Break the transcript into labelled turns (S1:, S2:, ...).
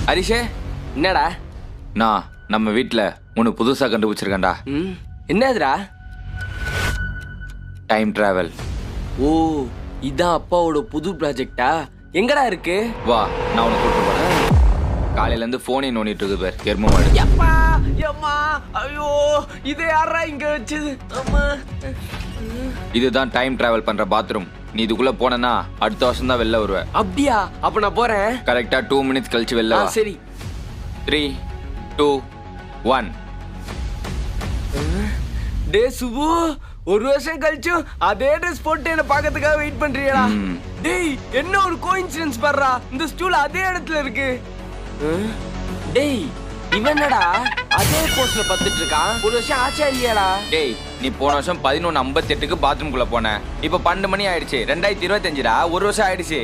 S1: ஹரிஷே,
S2: என்னடா?
S1: நான் நம்ம வீட்டில் ஒன்று புதுசாக கண்டுபிடிச்சிருக்கேன்டா.
S2: என்னதுடா?
S1: Time travel.
S2: ஓ, இதான் அப்பாவோட புது ப்ராஜெக்டா? எங்கடா இருக்கு?
S1: வா, நான் உனக்கு கூப்பிட்டு போறேன். காலையிலேருந்து ஃபோனே நோண்டிட்டு இருக்குது பேர் கெர்ம மாடு.
S2: யப்பா, யம்மா, ஐயோ, இதை யாரா இங்க வச்சது? அம்மா.
S1: இதுதான் டைம் டிராவல் பண்ற பாத்ரூம். நீ இதுக்குள்ள போனனா அடுத்த வருஷம் தான் வெளில வருவ.
S2: அப்படியா? அப்ப நான் போறேன்.
S1: கரெக்டா 2 மினிட்ஸ் கழிச்சு வெளில வா.
S2: சரி.
S1: 3, 2, 1.
S2: டே சுபு, ஒரு வருஷம் கழிச்சும் அதே ட்ரெஸ் போட்டு என்ன பார்க்கறதுக்காக வெயிட் பண்றியடா? டேய், என்ன ஒரு கோஇன்சிடென்ஸ் பாருடா. இந்த ஸ்டூல் அதே இடத்துல இருக்கு. டேய், இவன் என்னடா அதே போஸ்ட்ல பத்துட்டு இருக்கான்? ஒரு வருஷம் ஆச்சா இல்லையாடா?
S1: டேய், நீ போன வருஷம் 11:58க்கு பாத்ரூம்குள்ள போன. இப்போ 12 மணி ஆயிடுச்சு. 2025டா, ஒரு வருஷம் ஆயிடுச்சு.